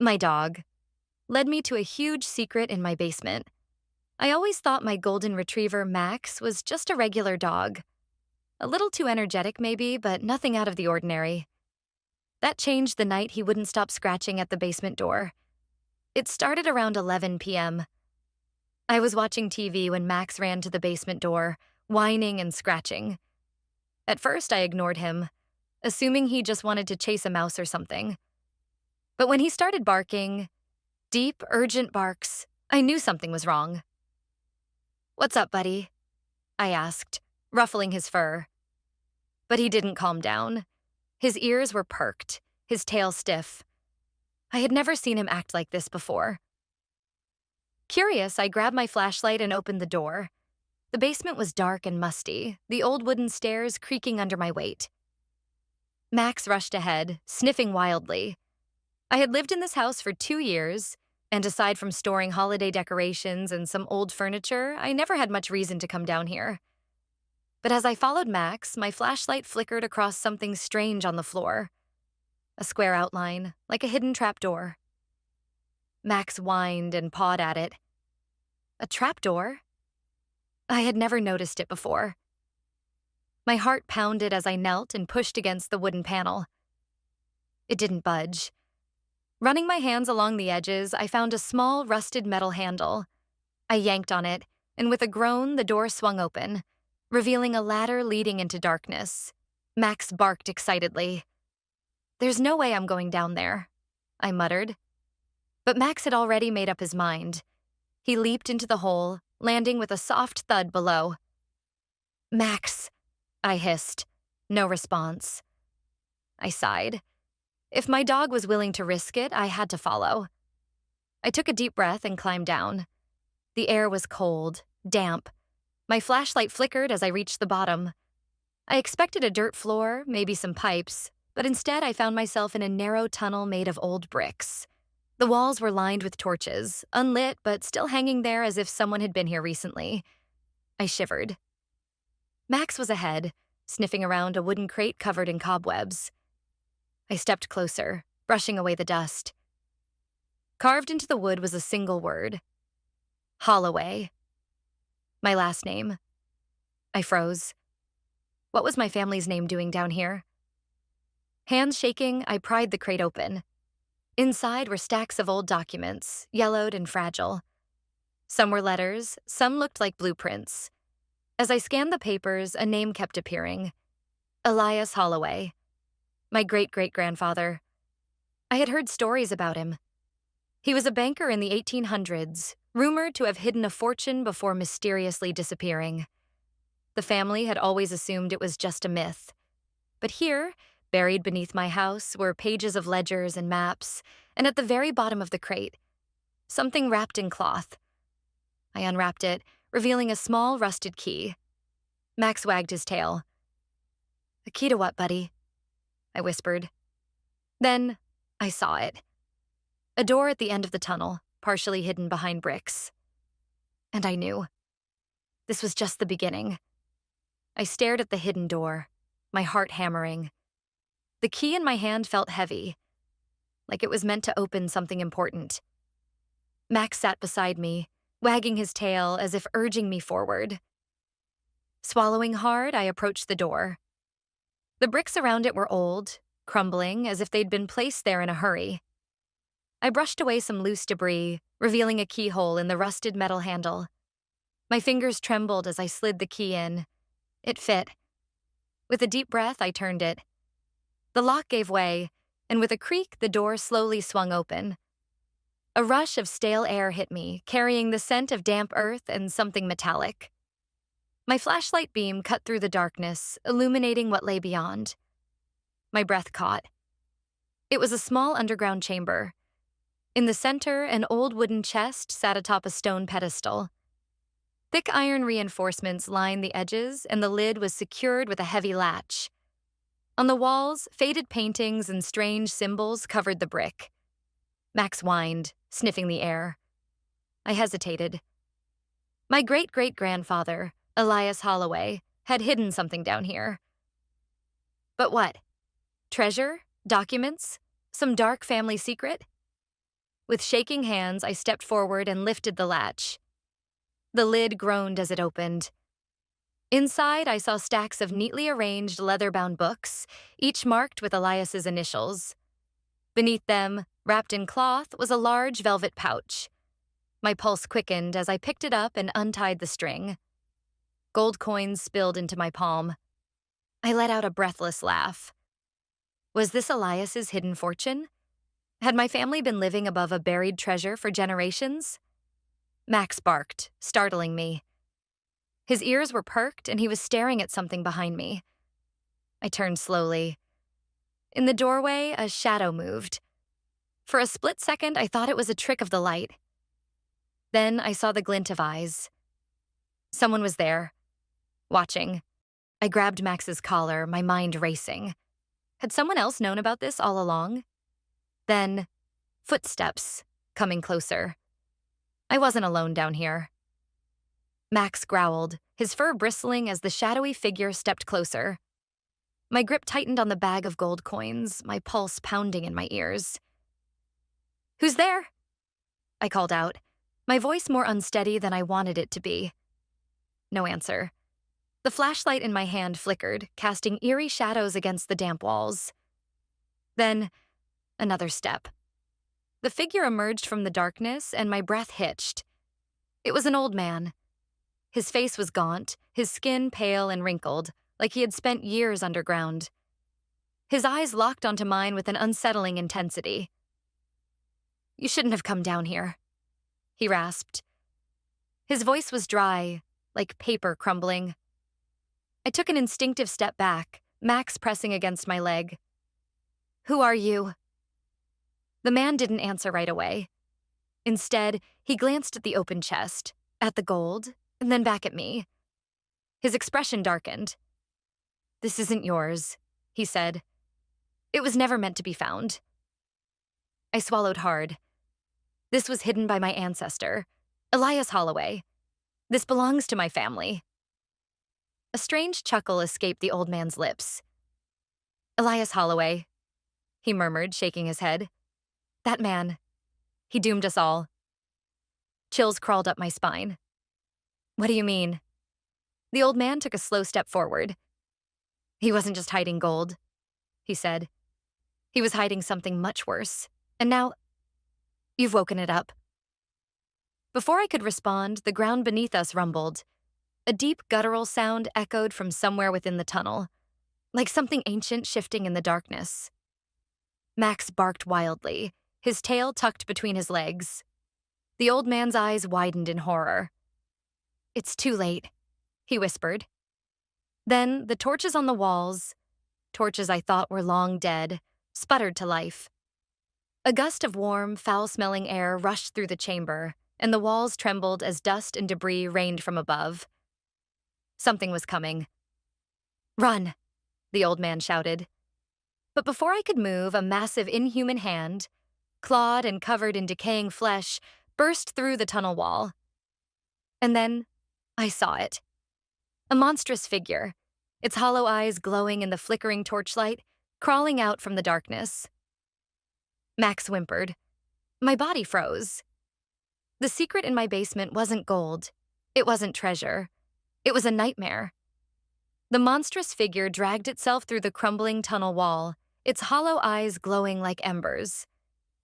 My dog led me to a huge secret in my basement. I always thought my golden retriever, Max, was just a regular dog. A little too energetic, maybe, but nothing out of the ordinary. That changed the night he wouldn't stop scratching at the basement door. It started around 11 p.m. I was watching TV when Max ran to the basement door, whining and scratching. At first, I ignored him, assuming he just wanted to chase a mouse or something. But when he started barking, deep, urgent barks, I knew something was wrong. "What's up, buddy?" I asked, ruffling his fur. But he didn't calm down. His ears were perked, his tail stiff. I had never seen him act like this before. Curious, I grabbed my flashlight and opened the door. The basement was dark and musty, the old wooden stairs creaking under my weight. Max rushed ahead, sniffing wildly. I had lived in this house for 2 years, and aside from storing holiday decorations and some old furniture, I never had much reason to come down here. But as I followed Max, my flashlight flickered across something strange on the floor. A square outline, like a hidden trapdoor. Max whined and pawed at it. A trapdoor? I had never noticed it before. My heart pounded as I knelt and pushed against the wooden panel. It didn't budge. Running my hands along the edges, I found a small, rusted metal handle. I yanked on it, and with a groan, the door swung open, revealing a ladder leading into darkness. Max barked excitedly. "There's no way I'm going down there," I muttered. But Max had already made up his mind. He leaped into the hole, landing with a soft thud below. "Max," I hissed. No response. I sighed. If my dog was willing to risk it, I had to follow. I took a deep breath and climbed down. The air was cold, damp. My flashlight flickered as I reached the bottom. I expected a dirt floor, maybe some pipes, but instead I found myself in a narrow tunnel made of old bricks. The walls were lined with torches, unlit but still hanging there as if someone had been here recently. I shivered. Max was ahead, sniffing around a wooden crate covered in cobwebs. I stepped closer, brushing away the dust. Carved into the wood was a single word. Holloway. My last name. I froze. What was my family's name doing down here? Hands shaking, I pried the crate open. Inside were stacks of old documents, yellowed and fragile. Some were letters, some looked like blueprints. As I scanned the papers, a name kept appearing. Elias Holloway. My great-great-grandfather. I had heard stories about him. He was a banker in the 1800s, rumored to have hidden a fortune before mysteriously disappearing. The family had always assumed it was just a myth. But here, buried beneath my house, were pages of ledgers and maps, and at the very bottom of the crate, something wrapped in cloth. I unwrapped it, revealing a small rusted key. Max wagged his tail. "A key to what, buddy?" I whispered. Then I saw it. A door at the end of the tunnel, partially hidden behind bricks. And I knew. This was just the beginning. I stared at the hidden door, my heart hammering. The key in my hand felt heavy, like it was meant to open something important. Max sat beside me, wagging his tail as if urging me forward. Swallowing hard, I approached the door. The bricks around it were old, crumbling, as if they'd been placed there in a hurry. I brushed away some loose debris, revealing a keyhole in the rusted metal handle. My fingers trembled as I slid the key in. It fit. With a deep breath, I turned it. The lock gave way, and with a creak, the door slowly swung open. A rush of stale air hit me, carrying the scent of damp earth and something metallic. My flashlight beam cut through the darkness, illuminating what lay beyond. My breath caught. It was a small underground chamber. In the center, an old wooden chest sat atop a stone pedestal. Thick iron reinforcements lined the edges, and the lid was secured with a heavy latch. On the walls, faded paintings and strange symbols covered the brick. Max whined, sniffing the air. I hesitated. My great-great-grandfather, Elias Holloway, had hidden something down here. But what? Treasure? Documents? Some dark family secret? With shaking hands, I stepped forward and lifted the latch. The lid groaned as it opened. Inside, I saw stacks of neatly arranged leather-bound books, each marked with Elias's initials. Beneath them, wrapped in cloth, was a large velvet pouch. My pulse quickened as I picked it up and untied the string. Gold coins spilled into my palm. I let out a breathless laugh. Was this Elias's hidden fortune? Had my family been living above a buried treasure for generations? Max barked, startling me. His ears were perked, and he was staring at something behind me. I turned slowly. In the doorway, a shadow moved. For a split second, I thought it was a trick of the light. Then I saw the glint of eyes. Someone was there, watching. I grabbed Max's collar, my mind racing. Had someone else known about this all along? Then, footsteps, coming closer. I wasn't alone down here. Max growled, his fur bristling as the shadowy figure stepped closer. My grip tightened on the bag of gold coins, my pulse pounding in my ears. "Who's there?" I called out, my voice more unsteady than I wanted it to be. No answer. The flashlight in my hand flickered, casting eerie shadows against the damp walls. Then, another step. The figure emerged from the darkness, and my breath hitched. It was an old man. His face was gaunt, his skin pale and wrinkled, like he had spent years underground. His eyes locked onto mine with an unsettling intensity. "You shouldn't have come down here," he rasped. His voice was dry, like paper crumbling. I took an instinctive step back, Max pressing against my leg. "Who are you?" The man didn't answer right away. Instead, he glanced at the open chest, at the gold, and then back at me. His expression darkened. "This isn't yours," he said. "It was never meant to be found." I swallowed hard. This was hidden by my ancestor, Elias Holloway. This belongs to my family. A strange chuckle escaped the old man's lips. "Elias Holloway," he murmured, shaking his head. "That man. He doomed us all." Chills crawled up my spine. "What do you mean?" The old man took a slow step forward. "He wasn't just hiding gold," he said. "He was hiding something much worse. And now, you've woken it up." Before I could respond, the ground beneath us rumbled. A deep guttural sound echoed from somewhere within the tunnel, like something ancient shifting in the darkness. Max barked wildly, his tail tucked between his legs. The old man's eyes widened in horror. "It's too late," he whispered. Then the torches on the walls, torches I thought were long dead, sputtered to life. A gust of warm, foul-smelling air rushed through the chamber, and the walls trembled as dust and debris rained from above. Something was coming. "Run," the old man shouted. But before I could move, a massive inhuman hand, clawed and covered in decaying flesh, burst through the tunnel wall. And then, I saw it. A monstrous figure, its hollow eyes glowing in the flickering torchlight, crawling out from the darkness. Max whimpered. My body froze. The secret in my basement wasn't gold. It wasn't treasure. It was a nightmare. The monstrous figure dragged itself through the crumbling tunnel wall, its hollow eyes glowing like embers.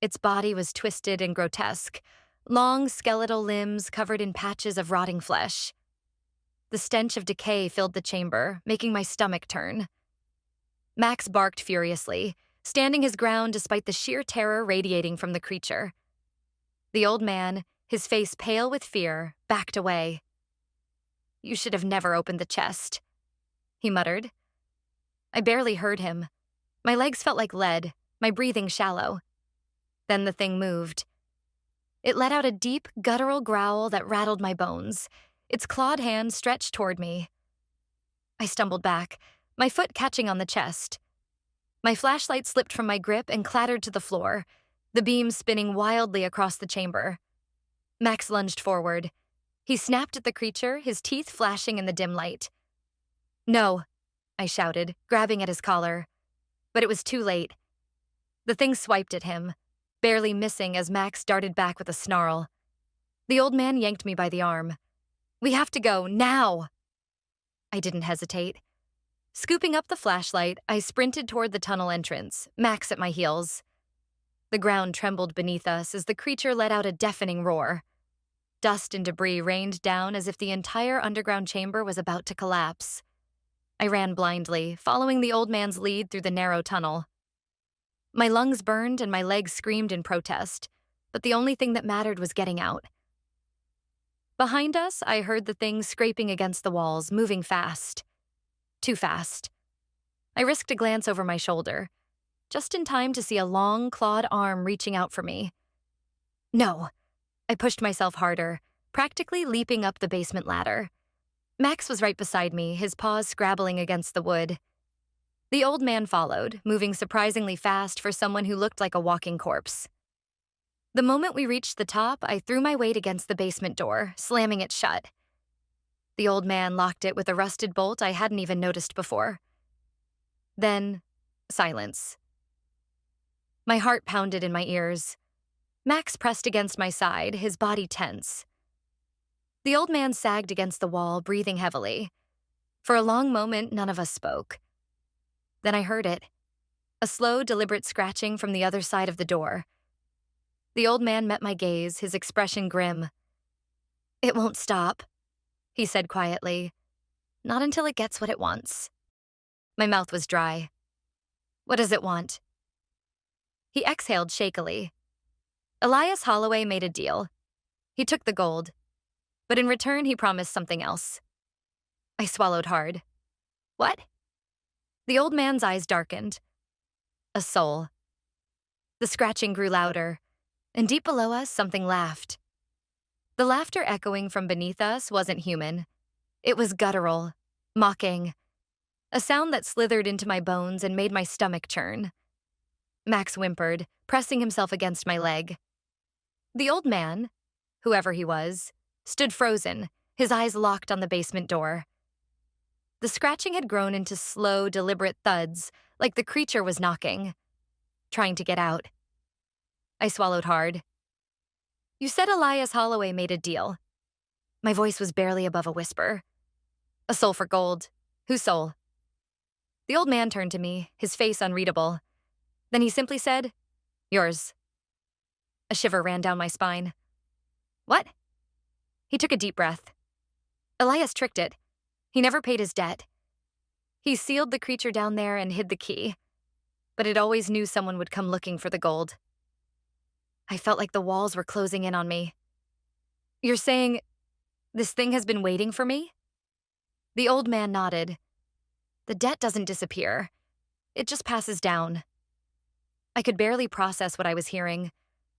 Its body was twisted and grotesque, long skeletal limbs covered in patches of rotting flesh. The stench of decay filled the chamber, making my stomach turn. Max barked furiously, standing his ground despite the sheer terror radiating from the creature. The old man, his face pale with fear, backed away. "You should have never opened the chest," he muttered. I barely heard him. My legs felt like lead, my breathing shallow. Then the thing moved. It let out a deep, guttural growl that rattled my bones. Its clawed hand stretched toward me. I stumbled back, my foot catching on the chest. My flashlight slipped from my grip and clattered to the floor, the beam spinning wildly across the chamber. Max lunged forward. He snapped at the creature, his teeth flashing in the dim light. "No," I shouted, grabbing at his collar. But it was too late. The thing swiped at him. barely missing as Max darted back with a snarl. The old man yanked me by the arm. "We have to go, now!" I didn't hesitate. Scooping up the flashlight, I sprinted toward the tunnel entrance, Max at my heels. The ground trembled beneath us as the creature let out a deafening roar. Dust and debris rained down as if the entire underground chamber was about to collapse. I ran blindly, following the old man's lead through the narrow tunnel. My lungs burned and my legs screamed in protest, but the only thing that mattered was getting out. Behind us, I heard the thing scraping against the walls, moving fast. Too fast. I risked a glance over my shoulder, just in time to see a long, clawed arm reaching out for me. No. I pushed myself harder, practically leaping up the basement ladder. Max was right beside me, his paws scrabbling against the wood. The old man followed, moving surprisingly fast for someone who looked like a walking corpse. The moment we reached the top, I threw my weight against the basement door, slamming it shut. The old man locked it with a rusted bolt I hadn't even noticed before. Then, silence. My heart pounded in my ears. Max pressed against my side, his body tense. The old man sagged against the wall, breathing heavily. For a long moment, none of us spoke. Then I heard it. A slow, deliberate scratching from the other side of the door. The old man met my gaze, his expression grim. "It won't stop," he said quietly. "Not until it gets what it wants." My mouth was dry. "What does it want?" He exhaled shakily. Elias Holloway made a deal. He took the gold, but in return he promised something else. I swallowed hard. "What?" The old man's eyes darkened. "A soul." The scratching grew louder, and deep below us something laughed. The laughter echoing from beneath us wasn't human. It was guttural, mocking, a sound that slithered into my bones and made my stomach churn. Max whimpered, pressing himself against my leg. The old man, whoever he was, stood frozen, his eyes locked on the basement door. The scratching had grown into slow, deliberate thuds, like the creature was knocking, trying to get out. I swallowed hard. "You said Elias Holloway made a deal." My voice was barely above a whisper. "A soul for gold. Whose soul?" The old man turned to me, his face unreadable. Then he simply said, "Yours." A shiver ran down my spine. "What?" He took a deep breath. "Elias tricked it. He never paid his debt. He sealed the creature down there and hid the key, but it always knew someone would come looking for the gold." I felt like the walls were closing in on me. "You're saying this thing has been waiting for me?" The old man nodded. "The debt doesn't disappear. It just passes down." I could barely process what I was hearing.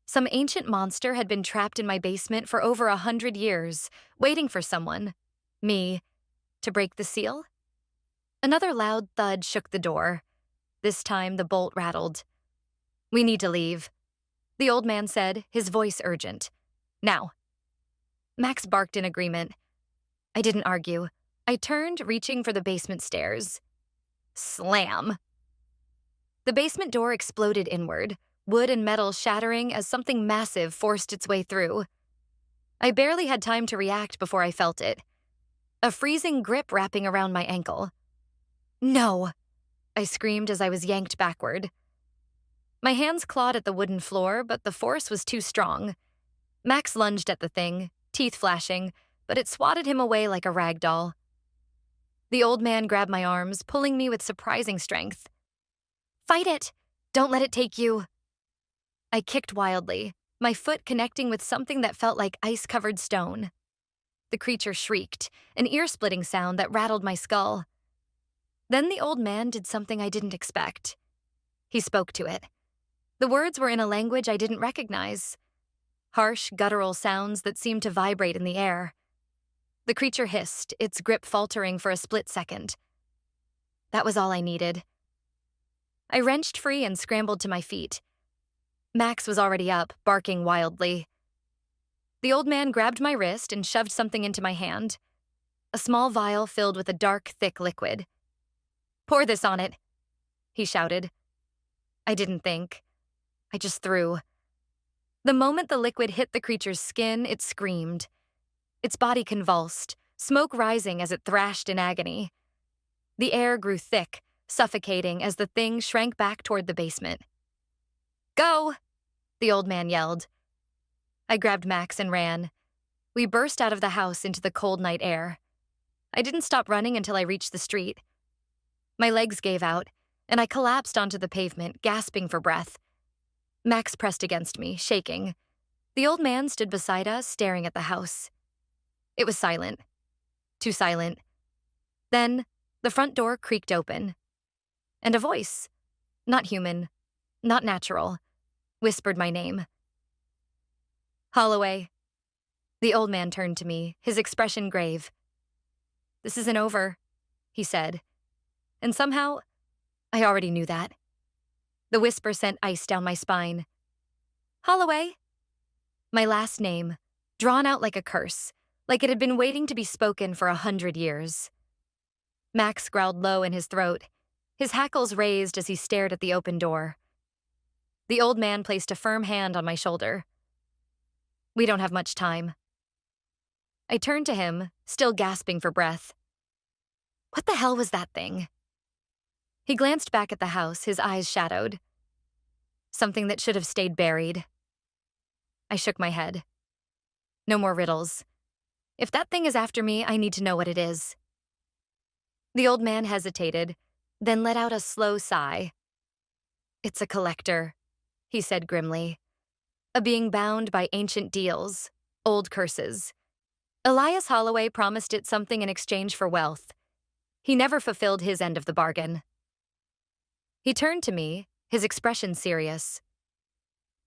Some ancient monster had been trapped in my basement for over 100 years, waiting for someone, me, to break the seal. Another loud thud shook the door. This time the bolt rattled. "We need to leave," the old man said, his voice urgent. "Now." Max barked in agreement. I didn't argue. I turned, reaching for the basement stairs. Slam! The basement door exploded inward, wood and metal shattering as something massive forced its way through. I barely had time to react before I felt it. A freezing grip wrapping around my ankle. "No!" I screamed as I was yanked backward. My hands clawed at the wooden floor, but the force was too strong. Max lunged at the thing, teeth flashing, but it swatted him away like a rag doll. The old man grabbed my arms, pulling me with surprising strength. "Fight it! Don't let it take you!" I kicked wildly, my foot connecting with something that felt like ice-covered stone. The creature shrieked, an ear-splitting sound that rattled my skull. Then the old man did something I didn't expect. He spoke to it. The words were in a language I didn't recognize. Harsh, guttural sounds that seemed to vibrate in the air. The creature hissed, its grip faltering for a split second. That was all I needed. I wrenched free and scrambled to my feet. Max was already up, barking wildly. The old man grabbed my wrist and shoved something into my hand. A small vial filled with a dark, thick liquid. "Pour this on it," he shouted. I didn't think. I just threw. The moment the liquid hit the creature's skin, it screamed. Its body convulsed, smoke rising as it thrashed in agony. The air grew thick, suffocating as the thing shrank back toward the basement. "Go!" the old man yelled. I grabbed Max and ran. We burst out of the house into the cold night air. I didn't stop running until I reached the street. My legs gave out, and I collapsed onto the pavement, gasping for breath. Max pressed against me, shaking. The old man stood beside us, staring at the house. It was silent. Too silent. Then, the front door creaked open. And a voice, not human, not natural, whispered my name. "Holloway." The old man turned to me, his expression grave. "This isn't over," he said. And somehow, I already knew that. The whisper sent ice down my spine. "Holloway." My last name, drawn out like a curse, like it had been waiting to be spoken for 100 years. Max growled low in his throat, his hackles raised as he stared at the open door. The old man placed a firm hand on my shoulder. "We don't have much time." I turned to him, still gasping for breath. "What the hell was that thing?" He glanced back at the house, his eyes shadowed. "Something that should have stayed buried." I shook my head. "No more riddles. If that thing is after me, I need to know what it is." The old man hesitated, then let out a slow sigh. "It's a collector," he said grimly. "A being bound by ancient deals, old curses. Elias Holloway promised it something in exchange for wealth. He never fulfilled his end of the bargain." He turned to me, his expression serious.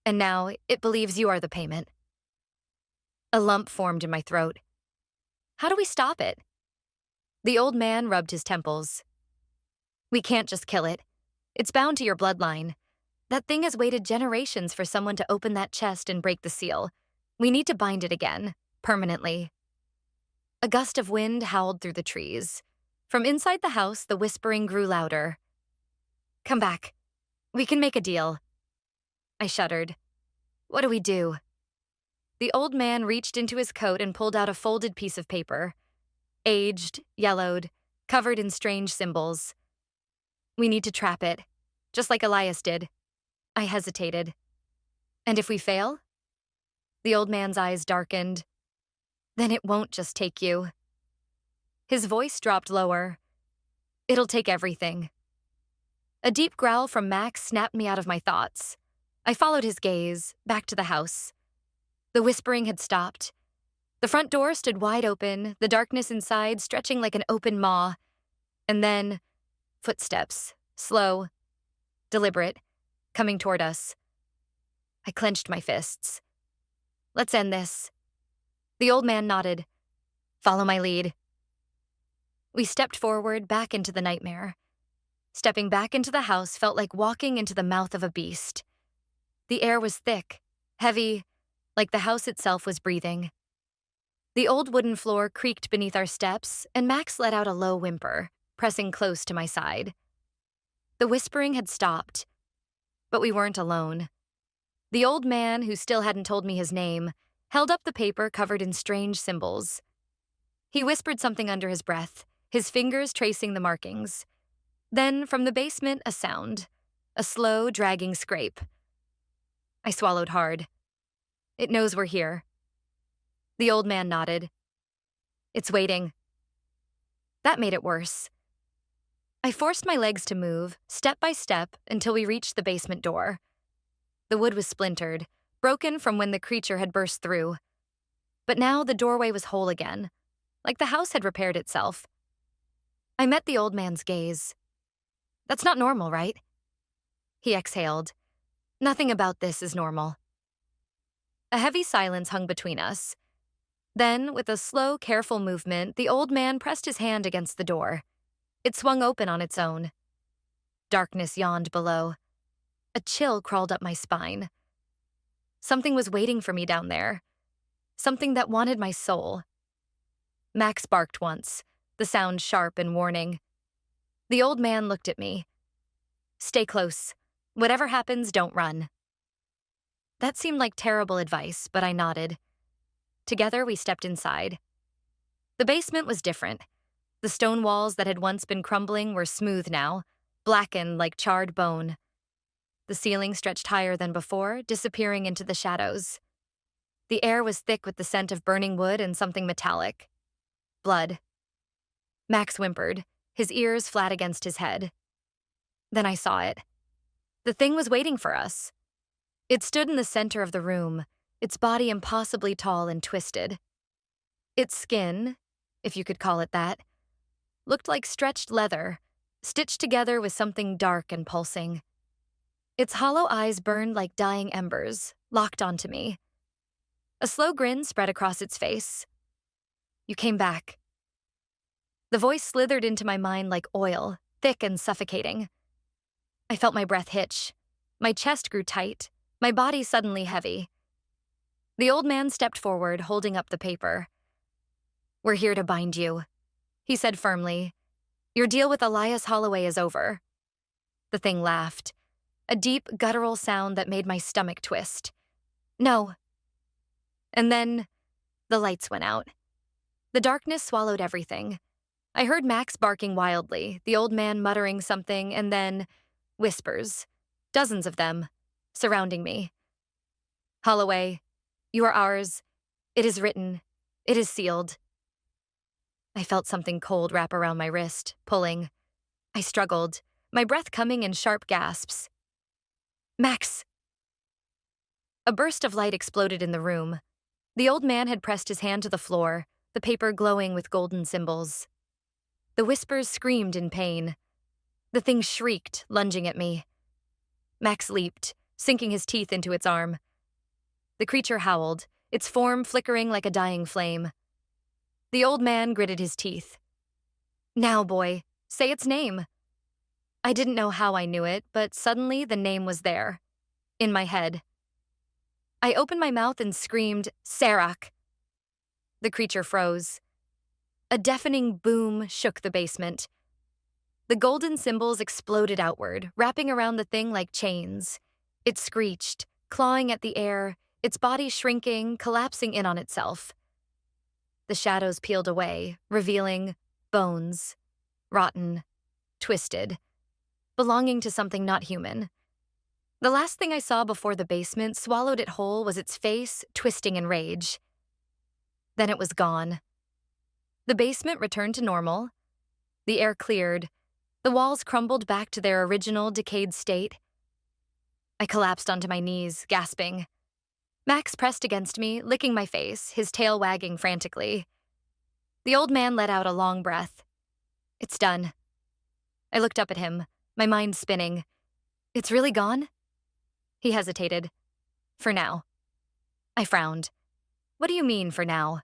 "And now it believes you are the payment." A lump formed in my throat. "How do we stop it?" The old man rubbed his temples. "We can't just kill it. It's bound to your bloodline. That thing has waited generations for someone to open that chest and break the seal. We need to bind it again, permanently." A gust of wind howled through the trees. From inside the house, the whispering grew louder. "Come back. We can make a deal." I shuddered. "What do we do?" The old man reached into his coat and pulled out a folded piece of paper. Aged, yellowed, covered in strange symbols. "We need to trap it, just like Elias did." I hesitated. "And if we fail?" The old man's eyes darkened. "Then it won't just take you." His voice dropped lower. "It'll take everything." A deep growl from Max snapped me out of my thoughts. I followed his gaze, back to the house. The whispering had stopped. The front door stood wide open, the darkness inside stretching like an open maw. And then, footsteps, slow, deliberate, coming toward us. I clenched my fists. "Let's end this." The old man nodded. "Follow my lead." We stepped forward, back into the nightmare. Stepping back into the house felt like walking into the mouth of a beast. The air was thick, heavy, like the house itself was breathing. The old wooden floor creaked beneath our steps, and Max let out a low whimper, pressing close to my side. The whispering had stopped, but we weren't alone. The old man, who still hadn't told me his name, held up the paper covered in strange symbols. He whispered something under his breath, his fingers tracing the markings. Then, from the basement, a sound, a slow, dragging scrape. I swallowed hard. "It knows we're here." The old man nodded. "It's waiting." That made it worse. I forced my legs to move, step by step, until we reached the basement door. The wood was splintered, broken from when the creature had burst through. But now the doorway was whole again, like the house had repaired itself. I met the old man's gaze. "That's not normal, right?" He exhaled. "Nothing about this is normal." A heavy silence hung between us. Then, with a slow, careful movement, the old man pressed his hand against the door. It swung open on its own. Darkness yawned below. A chill crawled up my spine. Something was waiting for me down there. Something that wanted my soul. Max barked once, the sound sharp and warning. The old man looked at me. "Stay close. Whatever happens, don't run." That seemed like terrible advice, but I nodded. Together, we stepped inside. The basement was different. The stone walls that had once been crumbling were smooth now, blackened like charred bone. The ceiling stretched higher than before, disappearing into the shadows. The air was thick with the scent of burning wood and something metallic. Blood. Max whimpered, his ears flat against his head. Then I saw it. The thing was waiting for us. It stood in the center of the room, its body impossibly tall and twisted. Its skin, if you could call it that, looked like stretched leather, stitched together with something dark and pulsing. Its hollow eyes burned like dying embers, locked onto me. A slow grin spread across its face. You came back. The voice slithered into my mind like oil, thick and suffocating. I felt my breath hitch. My chest grew tight, my body suddenly heavy. The old man stepped forward, holding up the paper. "We're here to bind you," he said firmly. "Your deal with Elias Holloway is over." The thing laughed, a deep, guttural sound that made my stomach twist. "No." And then the lights went out. The darkness swallowed everything. I heard Max barking wildly, the old man muttering something, and then whispers, dozens of them, surrounding me. "Holloway, you are ours. It is written. It is sealed." I felt something cold wrap around my wrist, pulling. I struggled, my breath coming in sharp gasps. "Max!" A burst of light exploded in the room. The old man had pressed his hand to the floor, the paper glowing with golden symbols. The whispers screamed in pain. The thing shrieked, lunging at me. Max leaped, sinking his teeth into its arm. The creature howled, its form flickering like a dying flame. The old man gritted his teeth. "Now, boy, say its name." I didn't know how I knew it, but suddenly the name was there, in my head. I opened my mouth and screamed, "Serac!" The creature froze. A deafening boom shook the basement. The golden symbols exploded outward, wrapping around the thing like chains. It screeched, clawing at the air, its body shrinking, collapsing in on itself. The shadows peeled away, revealing bones, rotten, twisted, belonging to something not human. The last thing I saw before the basement swallowed it whole was its face, twisting in rage. Then it was gone. The basement returned to normal. The air cleared. The walls crumbled back to their original decayed state. I collapsed onto my knees, gasping. Max pressed against me, licking my face, his tail wagging frantically. The old man let out a long breath. "It's done." I looked up at him, my mind spinning. "It's really gone?" He hesitated. "For now." I frowned. "What do you mean, for now?"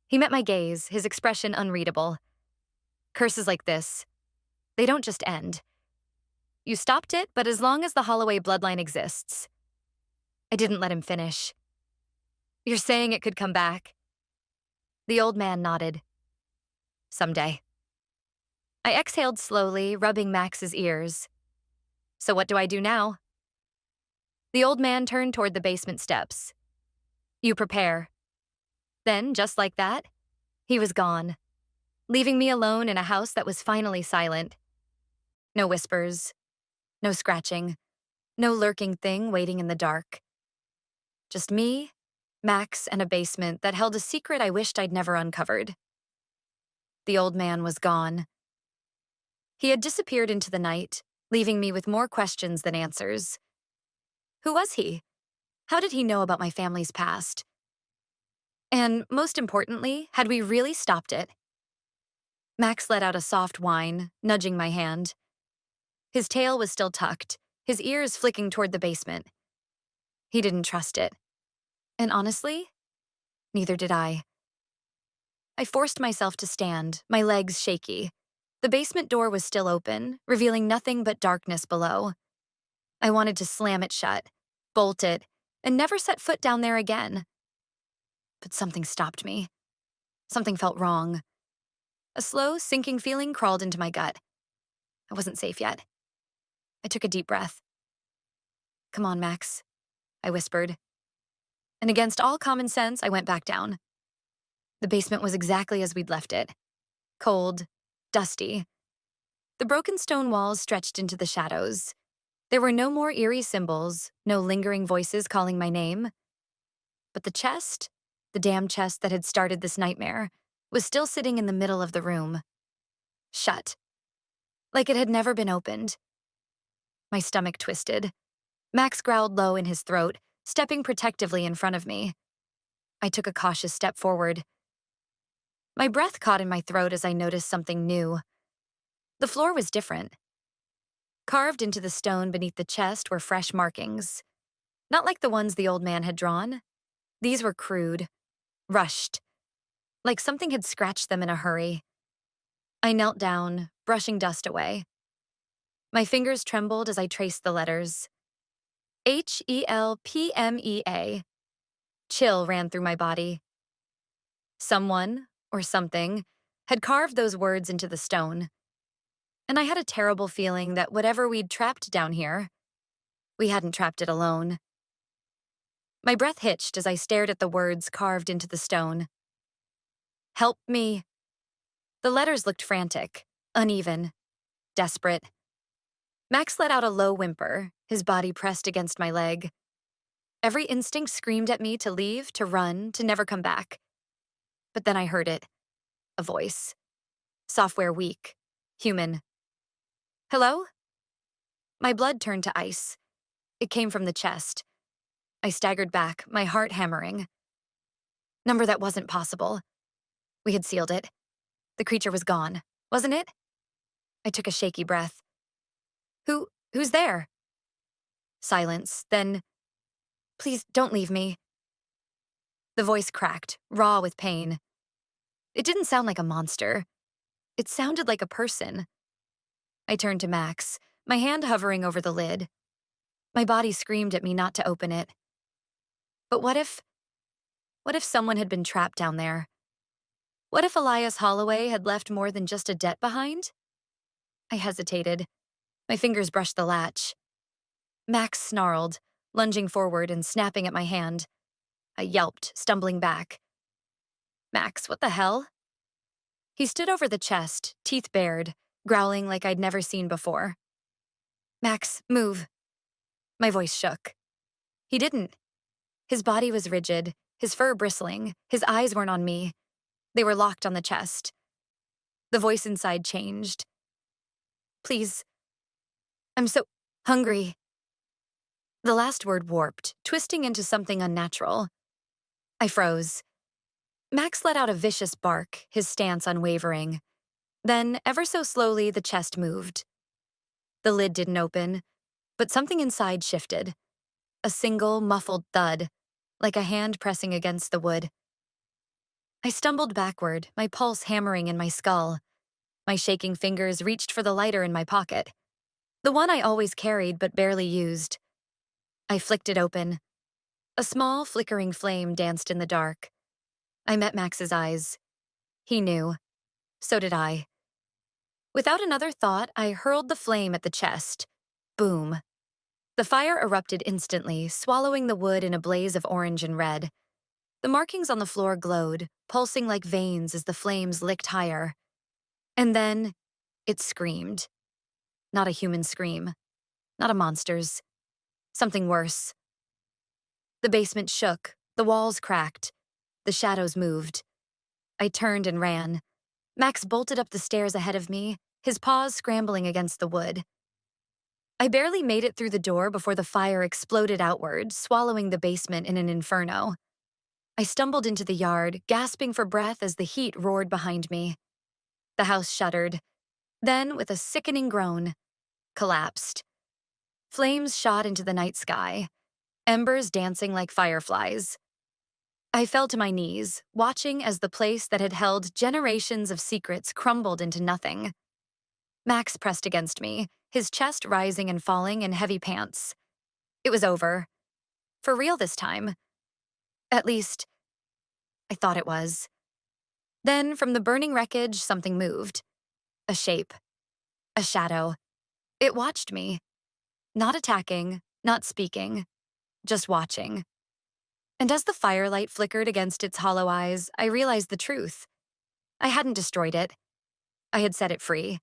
He met my gaze, his expression unreadable. "Curses like this, they don't just end. You stopped it, but as long as the Holloway bloodline exists." I didn't let him finish. "You're saying it could come back?" The old man nodded. "Someday." I exhaled slowly, rubbing Max's ears. "So what do I do now?" The old man turned toward the basement steps. "You prepare." Then, just like that, he was gone, leaving me alone in a house that was finally silent. No whispers, no scratching, no lurking thing waiting in the dark. Just me, Max, and a basement that held a secret I wished I'd never uncovered. The old man was gone. He had disappeared into the night, leaving me with more questions than answers. Who was he? How did he know about my family's past? And most importantly, had we really stopped it? Max let out a soft whine, nudging my hand. His tail was still tucked, his ears flicking toward the basement. He didn't trust it. And honestly, neither did I. I forced myself to stand, my legs shaky. The basement door was still open, revealing nothing but darkness below. I wanted to slam it shut, bolt it, and never set foot down there again. But something stopped me. Something felt wrong. A slow, sinking feeling crawled into my gut. I wasn't safe yet. I took a deep breath. "Come on, Max. I whispered. And against all common sense, I went back down. The basement was exactly as we'd left it. Cold, dusty. The broken stone walls stretched into the shadows. There were no more eerie symbols, no lingering voices calling my name. But the chest, the damn chest that had started this nightmare, was still sitting in the middle of the room. Shut. Like it had never been opened. My stomach twisted. Max growled low in his throat, stepping protectively in front of me. I took a cautious step forward. My breath caught in my throat as I noticed something new. The floor was different. Carved into the stone beneath the chest were fresh markings. Not like the ones the old man had drawn. These were crude, rushed, like something had scratched them in a hurry. I knelt down, brushing dust away. My fingers trembled as I traced the letters. HELPMEA. Chill ran through my body. Someone, or something, had carved those words into the stone. And I had a terrible feeling that whatever we'd trapped down here, we hadn't trapped it alone. My breath hitched as I stared at the words carved into the stone. Help me. The letters looked frantic, uneven, desperate. Max let out a low whimper, his body pressed against my leg. Every instinct screamed at me to leave, to run, to never come back. But then I heard it. A voice. Software weak. Human. Hello? My blood turned to ice. It came from the chest. I staggered back, my heart hammering. Number that wasn't possible. We had sealed it. The creature was gone, wasn't it? I took a shaky breath. Who's there? Silence, then, please don't leave me. The voice cracked, raw with pain. It didn't sound like a monster. It sounded like a person. I turned to Max, my hand hovering over the lid. My body screamed at me not to open it. But what if someone had been trapped down there? What if Elias Holloway had left more than just a debt behind? I hesitated. My fingers brushed the latch. Max snarled, lunging forward and snapping at my hand. I yelped, stumbling back. Max, what the hell? He stood over the chest, teeth bared, growling like I'd never seen before. Max, move. My voice shook. He didn't. His body was rigid, his fur bristling, his eyes weren't on me. They were locked on the chest. The voice inside changed. Please. I'm so hungry. The last word warped, twisting into something unnatural. I froze. Max let out a vicious bark, his stance unwavering. Then, ever so slowly, the chest moved. The lid didn't open, but something inside shifted. A single, muffled thud, like a hand pressing against the wood. I stumbled backward, my pulse hammering in my skull. My shaking fingers reached for the lighter in my pocket, the one I always carried but barely used. I flicked it open. A small, flickering flame danced in the dark. I met Max's eyes. He knew. So did I. Without another thought, I hurled the flame at the chest. Boom. The fire erupted instantly, swallowing the wood in a blaze of orange and red. The markings on the floor glowed, pulsing like veins as the flames licked higher. And then, it screamed. Not a human scream. Not a monster's. Something worse. The basement shook, the walls cracked. The shadows moved. I turned and ran. Max bolted up the stairs ahead of me, his paws scrambling against the wood. I barely made it through the door before the fire exploded outward, swallowing the basement in an inferno. I stumbled into the yard, gasping for breath as the heat roared behind me. The house shuddered. Then, with a sickening groan, collapsed. Flames shot into the night sky, embers dancing like fireflies. I fell to my knees, watching as the place that had held generations of secrets crumbled into nothing. Max pressed against me, his chest rising and falling in heavy pants. It was over. For real this time. At least, I thought it was. Then, from the burning wreckage, something moved. A shape. A shadow. It watched me. Not attacking, not speaking. just watching. And as the firelight flickered against its hollow eyes, I realized the truth. I hadn't destroyed it. I had set it free.